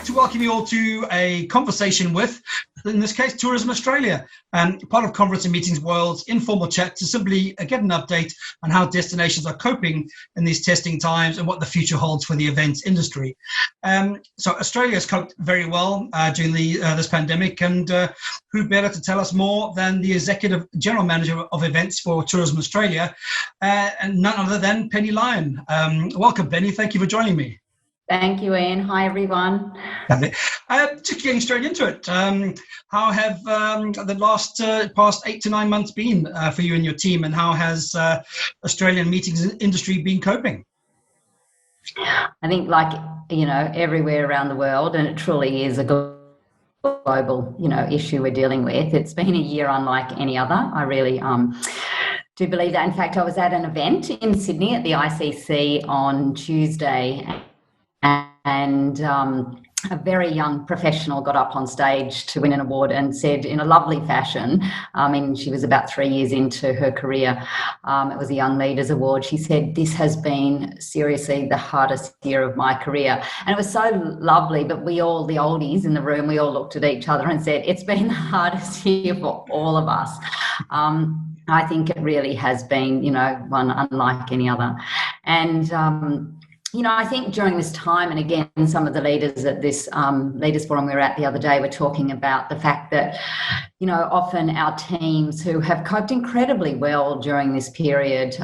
to welcome you all to a conversation with, in this case, Tourism Australia, part of Conference and Meetings World's informal chat to simply get an update on how destinations are coping in these testing times and what the future holds for the events industry. So Australia has coped very well during this pandemic, and who better to tell us more than the Executive General Manager of Events for Tourism Australia, and none other than Penny Lyon. Welcome, Penny. Thank you for joining me. Thank you, Ian. Hi, everyone. Just getting straight into it, how have the past 8 to 9 months been for you and your team, and how has Australian meetings industry been coping? I think, everywhere around the world, and it truly is a global, issue we're dealing with. It's been a year unlike any other. I really do believe that. In fact, I was at an event in Sydney at the ICC on Tuesday, and a very young professional got up on stage to win an award and said in a lovely fashion, she was about 3 years into her career, it was a Young Leaders Award, she said, "This has been seriously the hardest year of my career." And it was so lovely, but we all, the oldies in the room, we all looked at each other and said, "It's been the hardest year for all of us." I think it really has been, one unlike any other. And I think during this time, and again, some of the leaders at this Leaders Forum we were at the other day were talking about the fact that, often our teams who have coped incredibly well during this period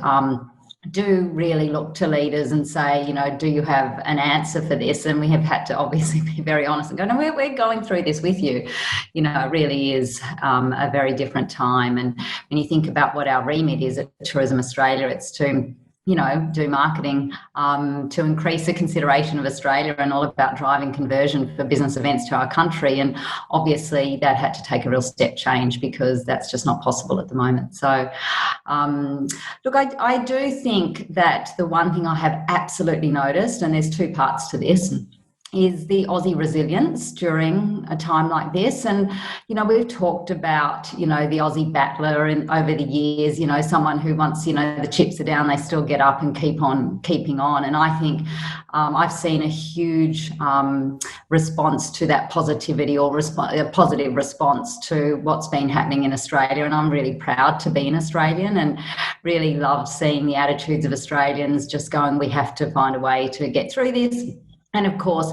do really look to leaders and say, do you have an answer for this? And we have had to obviously be very honest and go, no, we're going through this with you. It really is a very different time. And when you think about what our remit is at Tourism Australia, it's to do marketing to increase the consideration of Australia and all about driving conversion for business events to our country. And obviously that had to take a real step change because that's just not possible at the moment. So, look, I do think that the one thing I have absolutely noticed, and there's two parts to this, is the Aussie resilience during a time like this. And, we've talked about, the Aussie battler over the years, someone who once, the chips are down, they still get up and keep on keeping on. And I think I've seen a huge response to that positivity, or a positive response to what's been happening in Australia. And I'm really proud to be an Australian and really love seeing the attitudes of Australians just going, we have to find a way to get through this. And of course,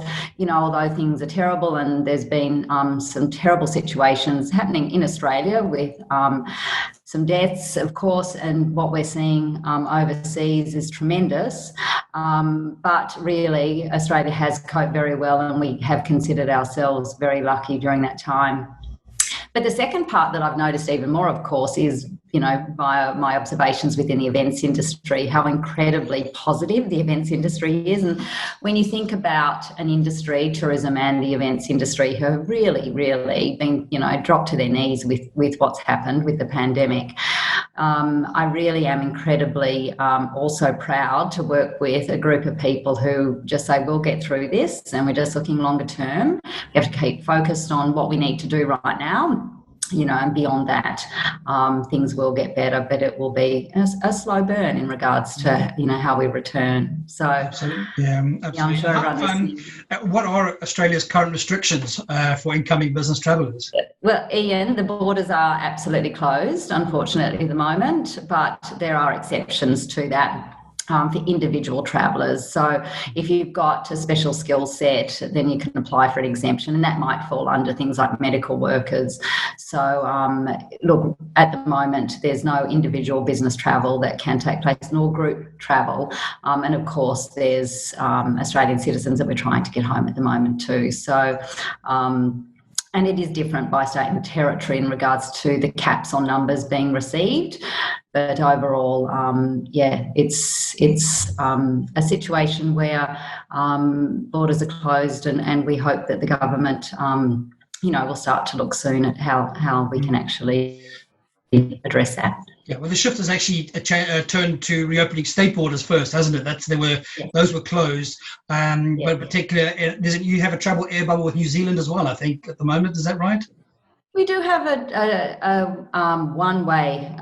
although things are terrible and there's been some terrible situations happening in Australia with some deaths, of course, and what we're seeing overseas is tremendous. But really, Australia has coped very well, and we have considered ourselves very lucky during that time. But the second part that I've noticed even more, of course, is, via my observations within the events industry, how incredibly positive the events industry is. And when you think about an industry, tourism and the events industry, who have really, really been, dropped to their knees with what's happened with the pandemic, I really am incredibly also proud to work with a group of people who just say, we'll get through this, and we're just looking longer term. We have to keep focused on what we need to do right now. And beyond that, things will get better, but it will be a slow burn in regards to, how we return. So, absolutely. Absolutely. I'm sure everyone what are Australia's current restrictions for incoming business travellers? Well, Ian, the borders are absolutely closed, unfortunately, at the moment, but there are exceptions to that. For individual travellers. So if you've got a special skill set, then you can apply for an exemption, and that might fall under things like medical workers. So look, at the moment, there's no individual business travel that can take place, nor group travel. And of course, there's Australian citizens that we're trying to get home at the moment too. So and it is different by state and territory in regards to the caps on numbers being received. But overall, it's a situation where borders are closed, and we hope that the government, will start to look soon at how we can actually address that. Yeah, well, the shift has actually turned to reopening state borders first, hasn't it? Those were closed. But in particular, you have a travel air bubble with New Zealand as well, I think, at the moment. Is that right? We do have a one-way,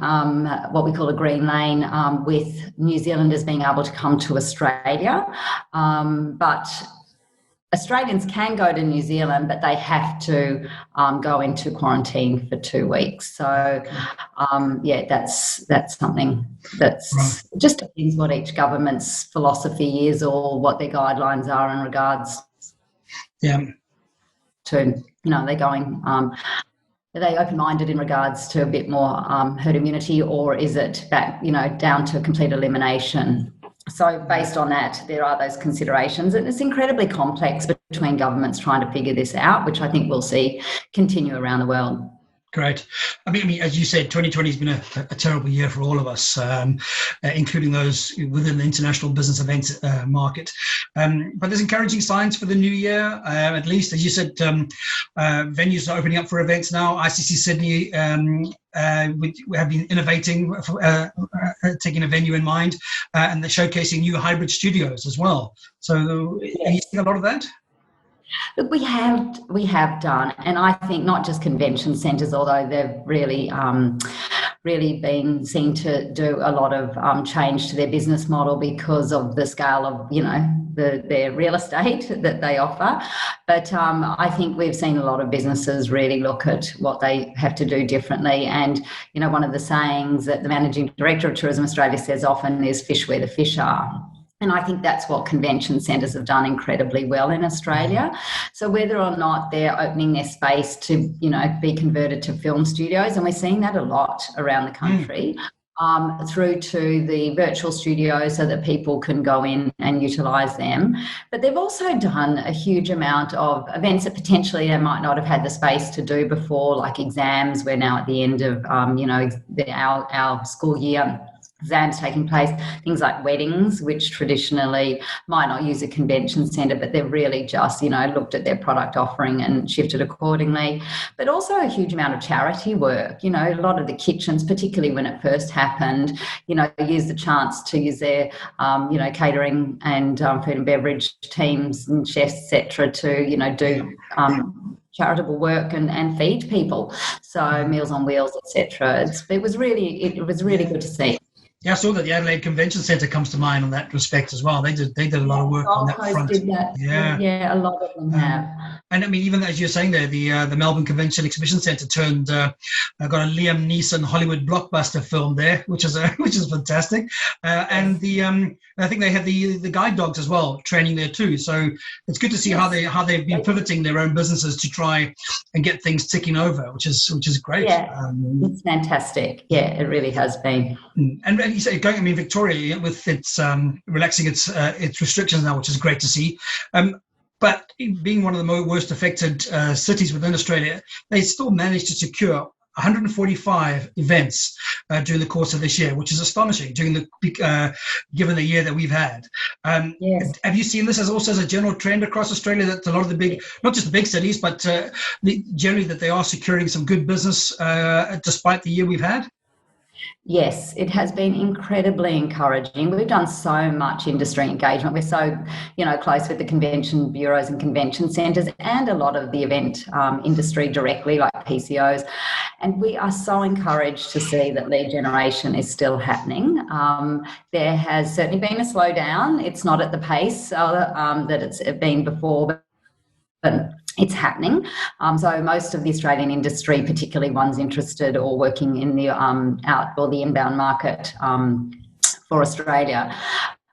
what we call a green lane, with New Zealanders being able to come to Australia, but Australians can go to New Zealand, but they have to go into quarantine for 2 weeks. So, that's something that's just depends what each government's philosophy is or what their guidelines are in regards to, they're going. Are they open-minded in regards to a bit more herd immunity, or is it back, down to complete elimination? So based on that, there are those considerations, and it's incredibly complex between governments trying to figure this out, which I think we'll see continue around the world. Great. I mean, as you said, 2020 has been a terrible year for all of us, including those within the international business events market. But there's encouraging signs for the new year, at least. As you said, venues are opening up for events now. ICC Sydney, we have been innovating, taking a venue in mind, and they're showcasing new hybrid studios as well. So are you seeing a lot of that? Look, we have done, and I think not just convention centres, although they've really been seen to do a lot of change to their business model because of the scale of their real estate that they offer. But I think we've seen a lot of businesses really look at what they have to do differently. And one of the sayings that the Managing Director of Tourism Australia says often is "fish where the fish are." And I think that's what convention centres have done incredibly well in Australia. So whether or not they're opening their space to, be converted to film studios, and we're seeing that a lot around the country, through to the virtual studios so that people can go in and utilise them. But they've also done a huge amount of events that potentially they might not have had the space to do before, like exams. We're now at the end of, our school year. Exams taking place, things like weddings, which traditionally might not use a convention centre, but they've really just, looked at their product offering and shifted accordingly. But also a huge amount of charity work. A lot of the kitchens, particularly when it first happened, used the chance to use their, catering and food and beverage teams and chefs, etc., to, do charitable work and feed people. So Meals on Wheels, etc. It was really good to see. Yeah, I saw that the Adelaide Convention Centre comes to mind on that respect as well. They did a lot of work on that front. Did that. Yeah, a lot of them have. And I mean, even as you're saying there, the Melbourne Convention Exhibition Centre got a Liam Neeson Hollywood blockbuster film there, which is fantastic. And I think they have the guide dogs as well training there too. So it's good to see how they've been pivoting their own businesses to try and get things ticking over, which is great. Yeah, it's fantastic. Yeah, it really has been. And you say Victoria with its relaxing its restrictions now, which is great to see. But being one of the worst affected cities within Australia, they still managed to secure 145 events during the course of this year, which is astonishing given the year that we've had. Yes. Have you seen this as a general trend across Australia, that a lot of the big, not just the big cities, but generally that they are securing some good business despite the year we've had? Yes, it has been incredibly encouraging. We've done so much industry engagement. We're so, close with the convention bureaus and convention centres and a lot of the event industry directly, like PCOs. And we are so encouraged to see that lead generation is still happening. There has certainly been a slowdown. It's not at the pace that it's been before, but it's happening. So most of the Australian industry, particularly ones interested or working in the the inbound market for Australia,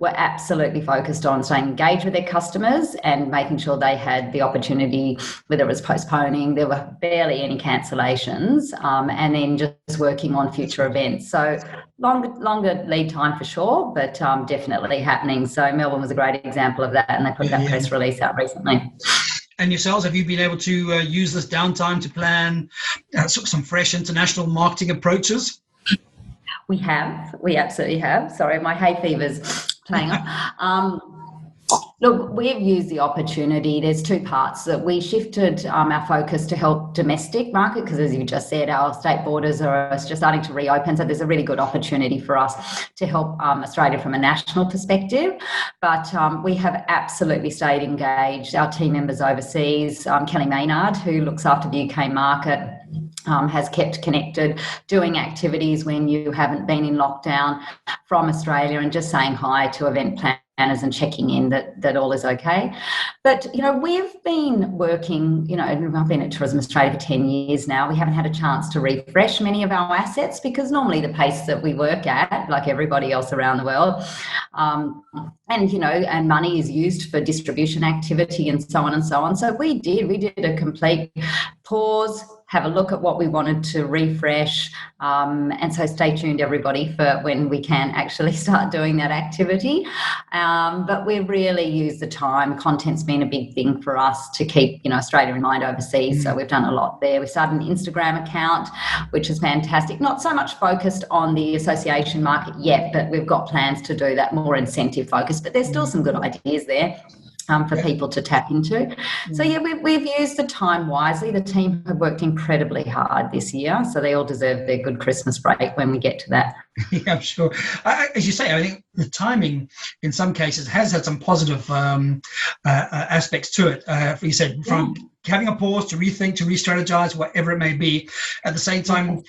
were absolutely focused on staying engaged with their customers and making sure they had the opportunity, whether it was postponing, there were barely any cancellations, and then just working on future events. So longer lead time for sure, but definitely happening. So Melbourne was a great example of that, and they put that press release out recently. And yourselves, have you been able to use this downtime to plan some fresh international marketing approaches? We absolutely have. Sorry, my hay fever's playing up. Look, we've used the opportunity. There's two parts that we shifted our focus to help domestic market, because as you just said, our state borders are just starting to reopen. So there's a really good opportunity for us to help Australia from a national perspective. But we have absolutely stayed engaged. Our team members overseas, Kelly Maynard, who looks after the UK market, has kept connected, doing activities when you haven't been in lockdown from Australia, and just saying hi to event planners and checking in that all is okay. But, we've been working, I've been at Tourism Australia for 10 years now. We haven't had a chance to refresh many of our assets because normally the pace that we work at, like everybody else around the world, and money is used for distribution activity and so on and so on. So we did a complete pause, have a look at what we wanted to refresh, and so stay tuned, everybody, for when we can actually start doing that activity. But we really use the time. Content's been a big thing for us to keep, Australia in mind overseas. So we've done a lot there. We started an Instagram account, which is fantastic. Not so much focused on the association market yet, but we've got plans to do that, more incentive focused. But there's still some good ideas there for people to tap into. So, yeah, we've used the time wisely. The team have worked incredibly hard this year, so they all deserve their good Christmas break when we get to that. Yeah, I'm sure. As you say, I think the timing in some cases has had some positive aspects to it. You said, from having a pause to rethink, to re-strategize, whatever it may be. At the same time,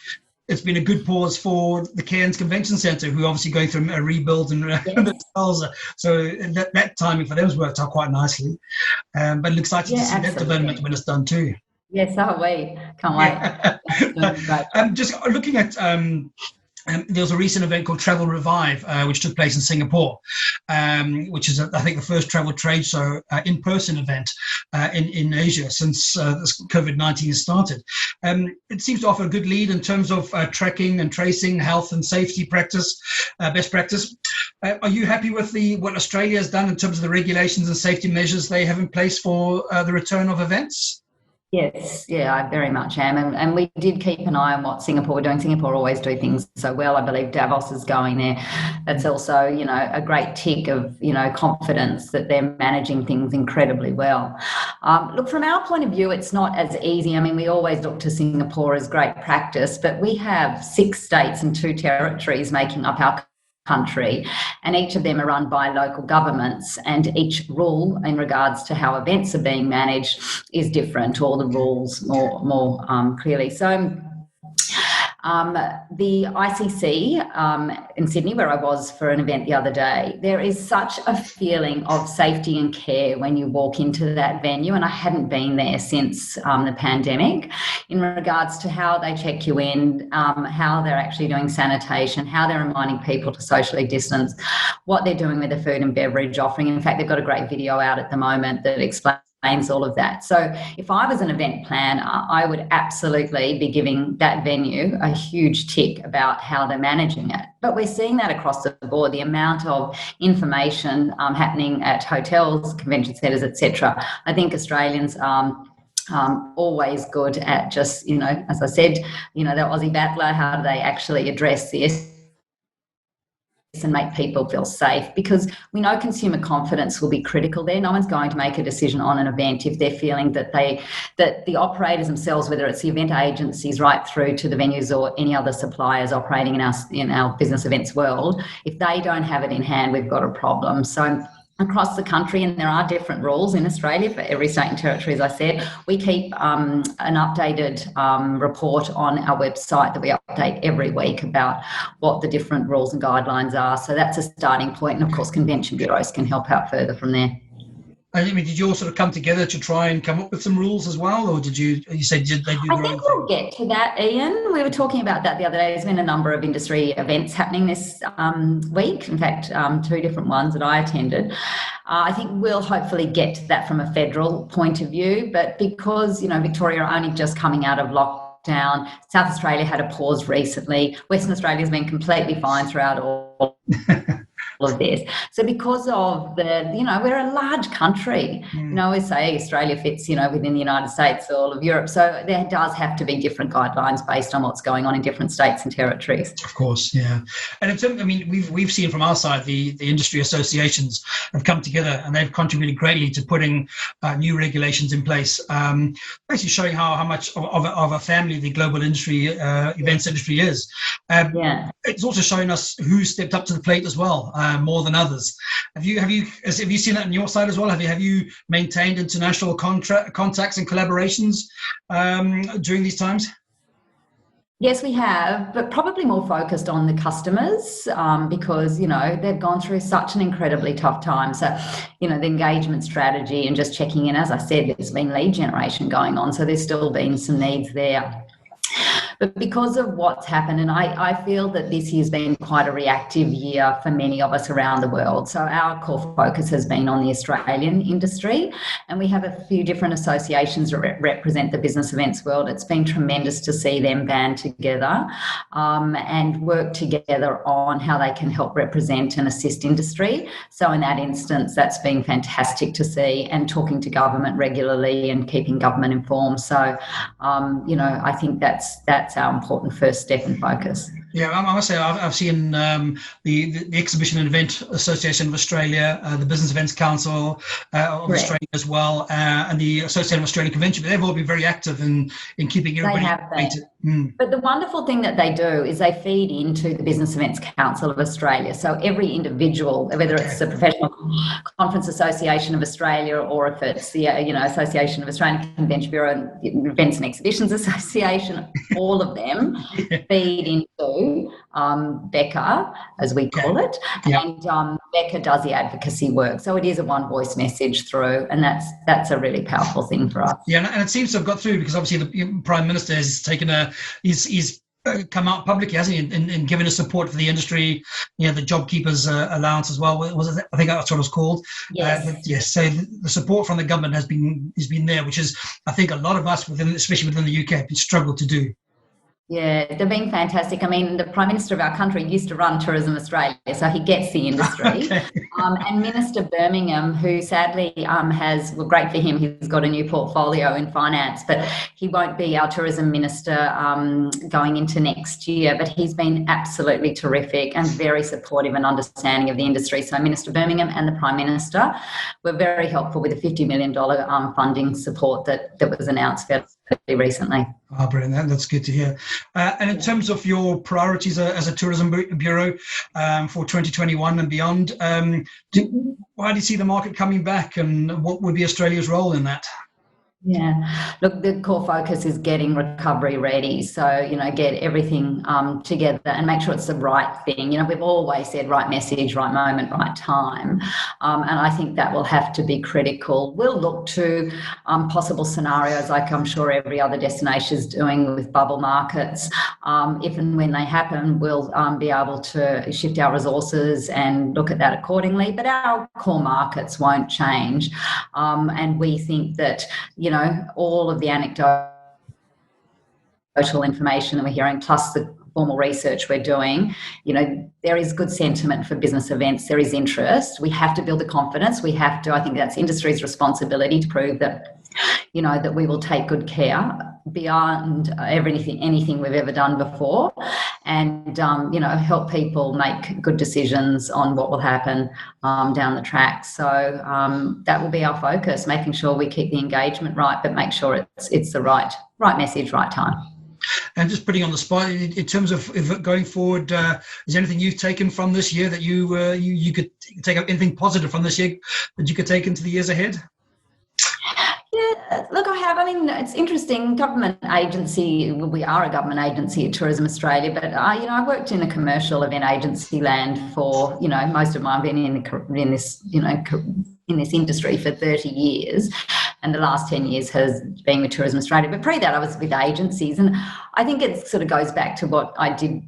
it's been a good pause for the Cairns Convention Centre, who are obviously going through a rebuild and themselves. So that timing for them has worked out quite nicely. But it looks exciting to see that development when it's done too. Yes, are we? Can't wait. Just looking at... there was a recent event called Travel Revive, which took place in Singapore, which is, I think, the first travel trade show in-person event in Asia since this COVID-19 started. It seems to offer a good lead in terms of tracking and tracing, health and safety practice, best practice. Are you happy with what Australia has done in terms of the regulations and safety measures they have in place for the return of events? Yes, I very much am. And we did keep an eye on what Singapore were doing. Singapore always do things so well. I believe Davos is going there. That's also, a great tick of, confidence that they're managing things incredibly well. Look, from our point of view, it's not as easy. I mean, we always look to Singapore as great practice, but we have 6 states and 2 territories making up our country, and each of them are run by local governments, and each rule in regards to how events are being managed is different, all the rules more clearly. So the ICC in Sydney, where I was for an event the other day, there is such a feeling of safety and care when you walk into that venue, and I hadn't been there since the pandemic, in regards to how they check you in, how they're actually doing sanitation, how they're reminding people to socially distance, what they're doing with the food and beverage offering. In fact, they've got a great video out at the moment that explains all of that. So if I was an event planner, I would absolutely be giving that venue a huge tick about how they're managing it. But we're seeing that across the board, the amount of information happening at hotels, convention centres, etc. I think Australians always good at just, as I said, the Aussie battler, how do they actually address this and make people feel safe, because we know consumer confidence will be critical there. No one's going to make a decision on an event if they're feeling that the operators themselves, whether it's the event agencies right through to the venues or any other suppliers operating in our business events world, if they don't have it in hand, we've got a problem. So across the country, and there are different rules in Australia for every state and territory, as I said. We keep an updated report on our website that we update every week about what the different rules and guidelines are. So that's a starting point. And of course, convention bureaus can help out further from there. I mean, did you all sort of come together to try and come up with some rules as well, or did you said did they do their own thing? I think we'll get to that, Ian. We were talking about that the other day. There's been a number of industry events happening this week. In fact, 2 different ones that I attended. I think we'll hopefully get to that from a federal point of view, but because, Victoria are only just coming out of lockdown, South Australia had a pause recently. Western Australia's been completely fine throughout all of this. So because of we're a large country. We say Australia fits, within the United States, all of Europe. So there does have to be different guidelines based on what's going on in different states and territories. Of course, yeah. And in terms, we've seen from our side the industry associations have come together and they've contributed greatly to putting new regulations in place, basically showing how much of a family the global industry, events industry is. It's also showing us who stepped up to the plate as well. More than others. Have you seen that on your side as well? Have you maintained international contacts and collaborations during these times? Yes, we have, but probably more focused on the customers because, they've gone through such an incredibly tough time. So, the engagement strategy and just checking in, as I said, there's been lead generation going on. So there's still been some needs there. But because of what's happened, and I feel that this year's been quite a reactive year for many of us around the world. So our core focus has been on the Australian industry, and we have a few different associations that represent the business events world. It's been tremendous to see them band together and work together on how they can help represent and assist industry. So in that instance, that's been fantastic to see, and talking to government regularly and keeping government informed. So, I think that's our important first step and focus. Yeah, I must say I've seen the Exhibition and Event Association of Australia, the Business Events Council of Australia as well, and the Association of Australian Convention. They've all been very active in keeping everybody updated. But the wonderful thing that they do is they feed into the Business Events Council of Australia. So every individual, whether it's the Professional Conference Association of Australia or if it's the Association of Australian Convention Bureau and Events and Exhibitions Association, all of them feed into Becca, as we call it, and Becca does the advocacy work. So it is a one voice message through, and that's a really powerful thing for us. Yeah, and it seems to have got through because obviously the Prime Minister has taken he's come out publicly, hasn't he, and given us support for the industry, the JobKeepers allowance as well. I think that's what it was called. Yes. So the support from the government has been there, which is, I think, a lot of us especially within the UK, have struggled to do. Yeah, they've been fantastic. I mean, the Prime Minister of our country used to run Tourism Australia, so he gets the industry. And Minister Birmingham, who sadly great for him, he's got a new portfolio in finance, but he won't be our tourism minister going into next year. But he's been absolutely terrific and very supportive and understanding of the industry. So Minister Birmingham and the Prime Minister were very helpful with the $50 million funding support that was announced fairly recently. Oh, brilliant. That's good to hear. And in terms of your priorities as a tourism bureau for 2021 and beyond, how do you see the market coming back, and what would be Australia's role in that? Yeah, look, the core focus is getting recovery ready. So, get everything together and make sure it's the right thing. We've always said right message, right moment, right time. And I think that will have to be critical. We'll look to possible scenarios like I'm sure every other destination is doing with bubble markets. If and when they happen, we'll be able to shift our resources and look at that accordingly. But our core markets won't change. And we think that, all of the anecdotal information that we're hearing, plus the formal research we're doing, there is good sentiment for business events. There is interest. We have to build the confidence. I think that's industry's responsibility to prove that, that we will take good care beyond anything we've ever done before, and help people make good decisions on what will happen down the track. So that will be our focus, making sure we keep the engagement right, but make sure it's the right message, right time. And just putting on the spot, in terms of going forward, is there anything you've taken from this year that you could take up, anything positive from this year that you could take into the years ahead? Yeah, look, I have. I mean, it's interesting. Government agency. We are a government agency at Tourism Australia, but I worked in a commercial event agency land for most of my. I've been in this industry for 30 years, and the last 10 years has been with Tourism Australia. But pre that, I was with agencies, and I think it sort of goes back to what I did.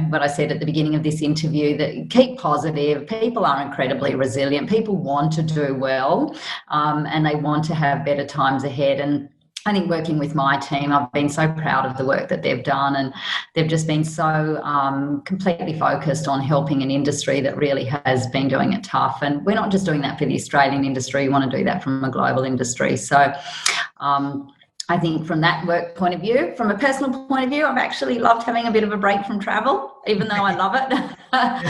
What I said at the beginning of this interview, that keep positive. People are incredibly resilient. People want to do well, and they want to have better times ahead. And I think working with my team, I've been so proud of the work that they've done, and they've just been so completely focused on helping an industry that really has been doing it tough. And we're not just doing that for the Australian industry, we want to do that from a global industry. So I think from that work point of view, from a personal point of view, I've actually loved having a bit of a break from travel, even though I love it. But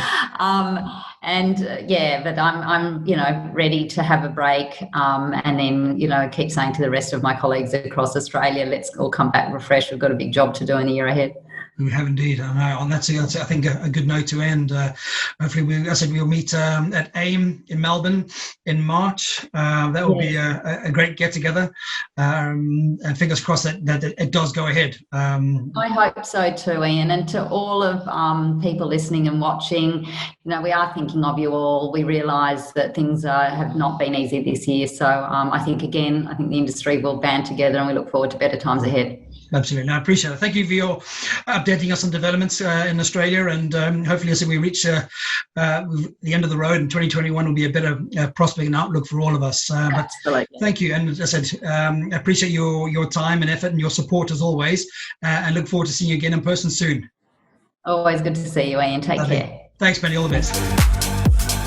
I'm ready to have a break, and then keep saying to the rest of my colleagues across Australia, let's all come back refreshed. We've got a big job to do in the year ahead. We have indeed. And that's I think a good note to end. Hopefully, we'll meet at AIM in Melbourne in March. That will be a great get together, and fingers crossed that it does go ahead. I hope so too, Ian. And to all of people listening and watching, we are thinking of you all. We realise that things have not been easy this year. So I think the industry will band together, and we look forward to better times ahead. Absolutely. No, I appreciate it. Thank you for your updating us on developments in Australia, and hopefully as we reach the end of the road, and 2021 will be a better prospect and outlook for all of us. Absolutely. But thank you. And as I said, I appreciate your time and effort and your support as always, and look forward to seeing you again in person soon. Always good to see you, Ian. Take care. Thanks, Penny. All the best.